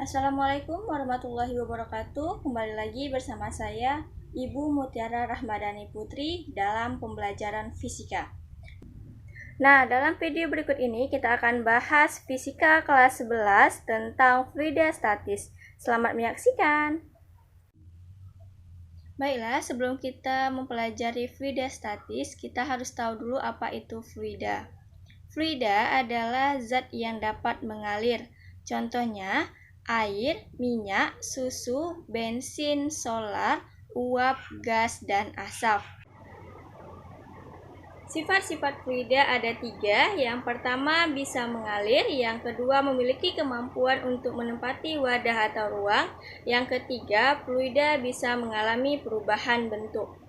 Assalamualaikum warahmatullahi wabarakatuh. Kembali lagi bersama saya, Ibu Mutiara Rahmadani Putri dalam pembelajaran fisika. Nah, dalam video berikut ini kita akan bahas fisika kelas 11 tentang fluida statis. Selamat menyaksikan. Baiklah, sebelum kita mempelajari fluida statis, kita harus tahu dulu apa itu fluida. Fluida adalah zat yang dapat mengalir. Contohnya, air, minyak, susu, bensin, solar, uap, gas, dan asap. Sifat-sifat fluida ada 3. Yang pertama bisa mengalir, yang kedua memiliki kemampuan untuk menempati wadah atau ruang, yang ketiga fluida bisa mengalami perubahan bentuk.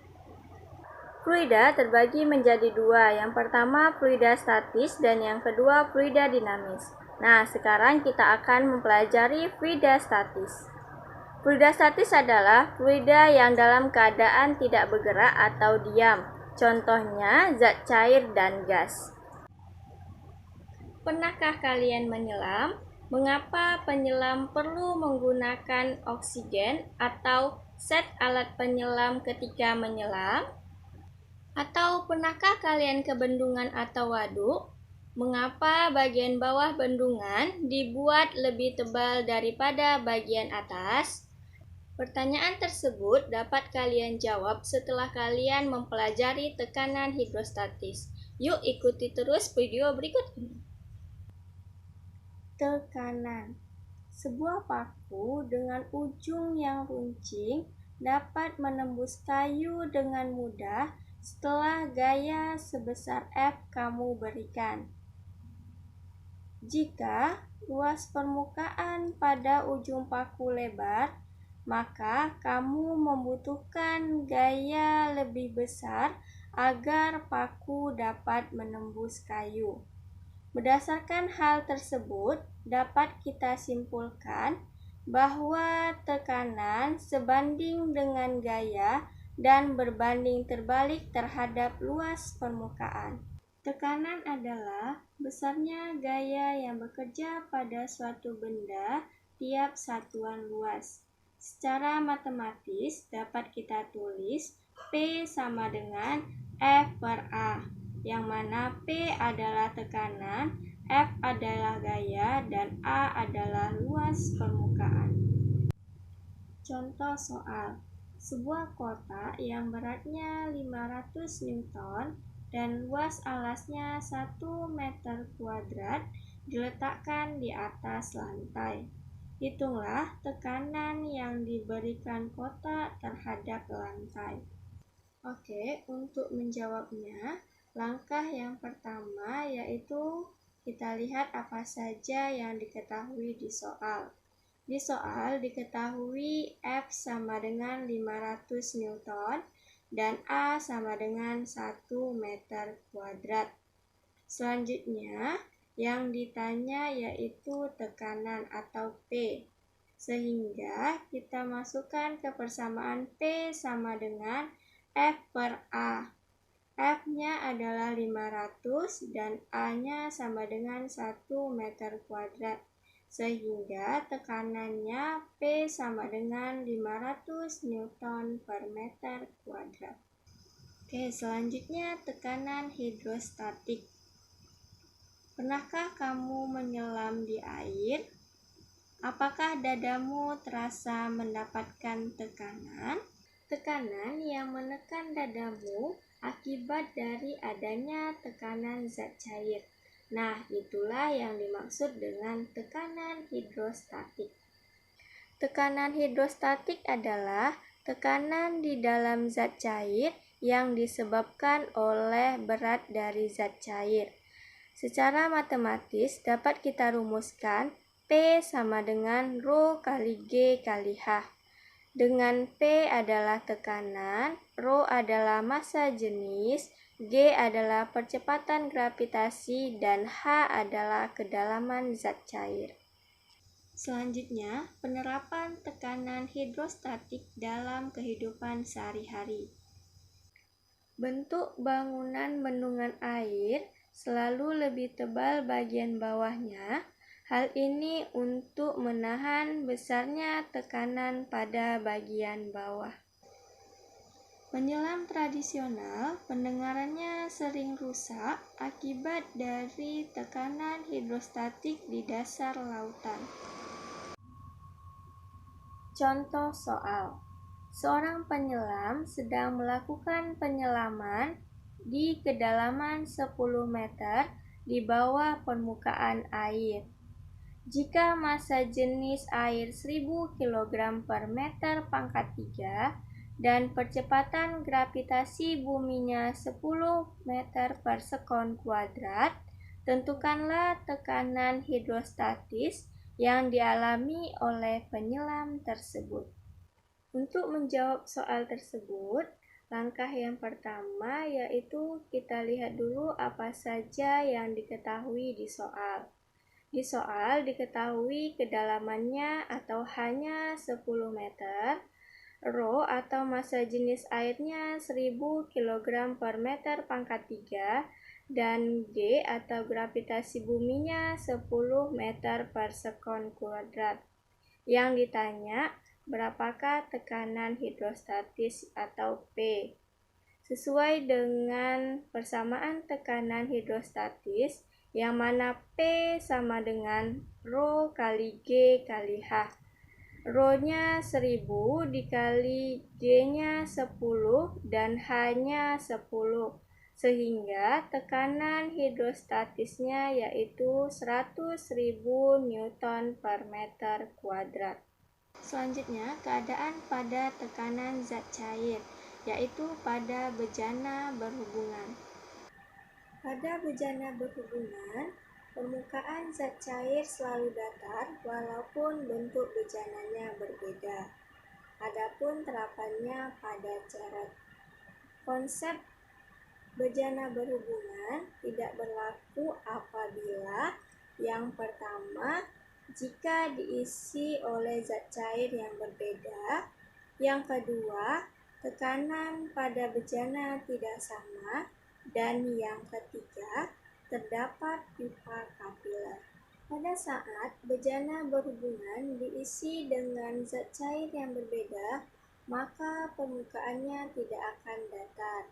Fluida terbagi menjadi 2. Yang pertama fluida statis dan yang kedua fluida dinamis. Nah, sekarang kita akan mempelajari fluida statis. Fluida statis adalah fluida yang dalam keadaan tidak bergerak atau diam. Contohnya zat cair dan gas. Pernahkah kalian menyelam? Mengapa penyelam perlu menggunakan oksigen atau set alat penyelam ketika menyelam? Atau pernahkah kalian ke bendungan atau waduk? Mengapa bagian bawah bendungan dibuat lebih tebal daripada bagian atas? Pertanyaan tersebut dapat kalian jawab setelah kalian mempelajari tekanan hidrostatis. Yuk ikuti terus video berikut ini. Tekanan. Sebuah paku dengan ujung yang runcing dapat menembus kayu dengan mudah setelah gaya sebesar F kamu berikan. Jika luas permukaan pada ujung paku lebar, maka kamu membutuhkan gaya lebih besar agar paku dapat menembus kayu. Berdasarkan hal tersebut, dapat kita simpulkan bahwa tekanan sebanding dengan gaya dan berbanding terbalik terhadap luas permukaan. Tekanan adalah besarnya gaya yang bekerja pada suatu benda tiap satuan luas. Secara matematis dapat kita tulis P sama dengan F per A, yang mana P adalah tekanan, F adalah gaya, dan A adalah luas permukaan. Contoh soal. Sebuah kotak yang beratnya 500 Newton dan luas alasnya 1 meter kuadrat diletakkan di atas lantai. Hitunglah tekanan yang diberikan kotak terhadap lantai. Oke, untuk menjawabnya, langkah yang pertama yaitu kita lihat apa saja yang diketahui di soal. Di soal diketahui F sama dengan 500 Newton dan A sama dengan 1 meter kuadrat. Selanjutnya, yang ditanya yaitu tekanan atau P. Sehingga kita masukkan ke persamaan P sama dengan F per A. F-nya adalah 500 dan A-nya sama dengan 1 meter kuadrat. Sehingga tekanannya P sama dengan 500 Newton per meter kuadrat. Oke, selanjutnya tekanan hidrostatik. Pernahkah kamu menyelam di air? Apakah dadamu terasa mendapatkan tekanan? Tekanan yang menekan dadamu akibat dari adanya tekanan zat cair. Nah, itulah yang dimaksud dengan tekanan hidrostatik. Tekanan hidrostatik adalah tekanan di dalam zat cair yang disebabkan oleh berat dari zat cair. Secara matematis dapat kita rumuskan P sama dengan Rho kali G kali H. Dengan P adalah tekanan, Rho adalah massa jenis, G adalah percepatan gravitasi, dan H adalah kedalaman zat cair. Selanjutnya, penerapan tekanan hidrostatik dalam kehidupan sehari-hari. Bentuk bangunan bendungan air selalu lebih tebal bagian bawahnya. Hal ini untuk menahan besarnya tekanan pada bagian bawah. Penyelam tradisional pendengarannya sering rusak akibat dari tekanan hidrostatik di dasar lautan. Contoh soal: seorang penyelam sedang melakukan penyelaman di kedalaman 10 meter di bawah permukaan air. Jika massa jenis air 1000 kg per meter pangkat 3 dan percepatan gravitasi buminya 10 meter per sekon kuadrat, tentukanlah tekanan hidrostatis yang dialami oleh penyelam tersebut. Untuk menjawab soal tersebut, langkah yang pertama yaitu kita lihat dulu apa saja yang diketahui di soal. Di soal diketahui kedalamannya atau hanya 10 meter, Rho atau massa jenis airnya 1000 kg per meter pangkat 3, dan G atau gravitasi buminya 10 meter per sekon kuadrat. Yang ditanya, berapakah tekanan hidrostatis atau P? Sesuai dengan persamaan tekanan hidrostatis, yang mana P sama dengan Rho kali G kali H. Rho-nya 1000 dikali G-nya 10 dan H-nya 10, sehingga tekanan hidrostatisnya yaitu 100.000 Newton per meter kuadrat. Selanjutnya, keadaan pada tekanan zat cair, yaitu pada bejana berhubungan. Pada bejana berhubungan, permukaan zat cair selalu datar walaupun bentuk bejananya berbeda. Adapun terapannya pada ceret. Konsep bejana berhubungan tidak berlaku apabila yang pertama, jika diisi oleh zat cair yang berbeda. Yang kedua, tekanan pada bejana tidak sama. Dan yang ketiga, terdapat pipa kapiler. Pada saat bejana berhubungan diisi dengan zat cair yang berbeda, maka permukaannya tidak akan datar.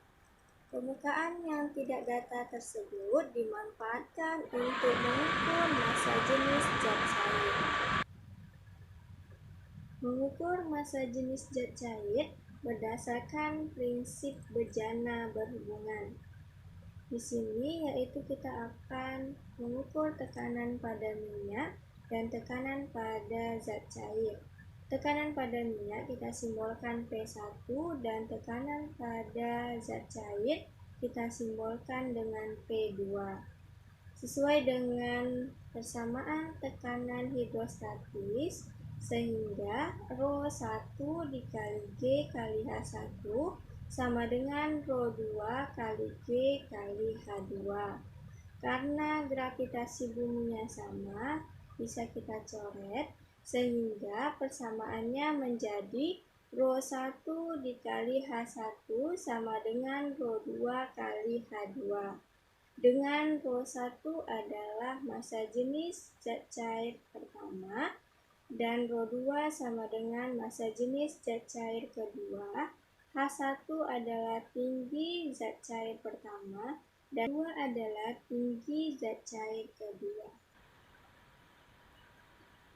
Permukaan yang tidak datar tersebut dimanfaatkan untuk mengukur massa jenis zat cair. Mengukur massa jenis zat cair berdasarkan prinsip bejana berhubungan. Di sini yaitu kita akan mengukur tekanan pada minyak dan tekanan pada zat cair. Tekanan pada minyak kita simbolkan P1 dan tekanan pada zat cair kita simbolkan dengan P2. Sesuai dengan persamaan tekanan hidrostatis, sehingga Rho1 dikali G kali H1 sama dengan Rho2 kali G kali H2. Karena gravitasi buminya sama, bisa kita coret, sehingga persamaannya menjadi Rho1 dikali H1 sama dengan Rho2 kali H2. Dengan Rho1 adalah massa jenis zat cair pertama, dan Rho2 sama dengan massa jenis zat cair kedua. H1 adalah tinggi zat cair pertama, dan 2 adalah tinggi zat cair kedua.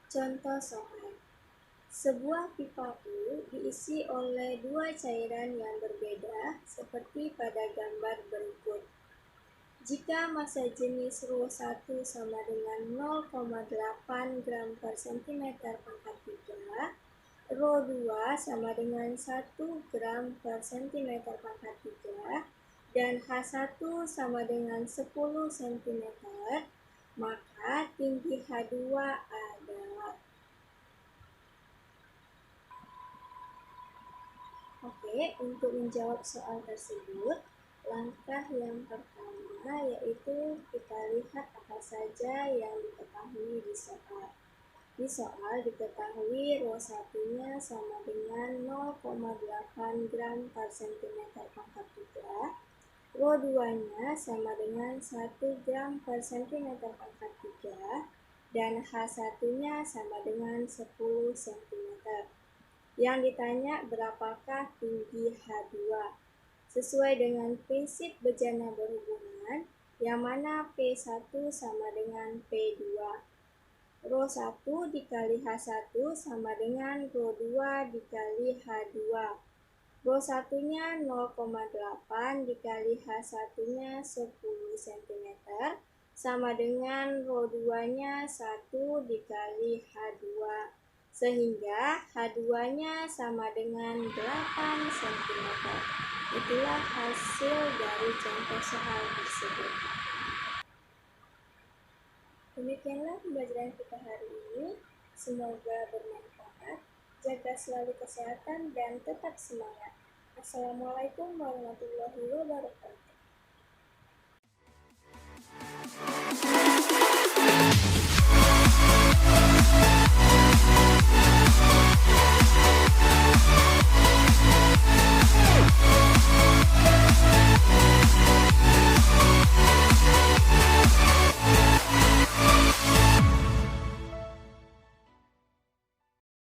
Contoh soal: sebuah pipa U diisi oleh dua cairan yang berbeda seperti pada gambar berikut. Jika massa jenis Rho1 sama dengan 0,8 gram per cm pangkat 3, Rho2 sama dengan 1 gram per cm pangkat 3, dan H1 sama dengan 10 cm, maka tinggi H2 adalah. Oke, untuk menjawab soal tersebut, langkah yang pertama yaitu kita lihat apa saja yang diketahui di soal. Di soal diketahui Rho1-nya sama dengan 0,8 gram per cm pangkat 3, Rho2-nya sama dengan 1 gram per cm pangkat 3, dan H1-nya sama dengan 10 cm. Yang ditanya berapakah tinggi H2? Sesuai dengan prinsip bejana berhubungan, yang mana P1 sama dengan P2. Rho 1 dikali H1 sama dengan Rho 2 dikali H2. Rho 1-nya 0,8 dikali H1-nya 10 cm sama dengan Rho 2-nya 1 dikali H2. Sehingga H2-nya sama dengan 8 cm. Itulah hasil dari contoh soal tersebut. Demikianlah pembelajaran kita hari ini. Semoga bermanfaat. Jaga selalu kesehatan dan tetap semangat. Assalamualaikum warahmatullahi wabarakatuh.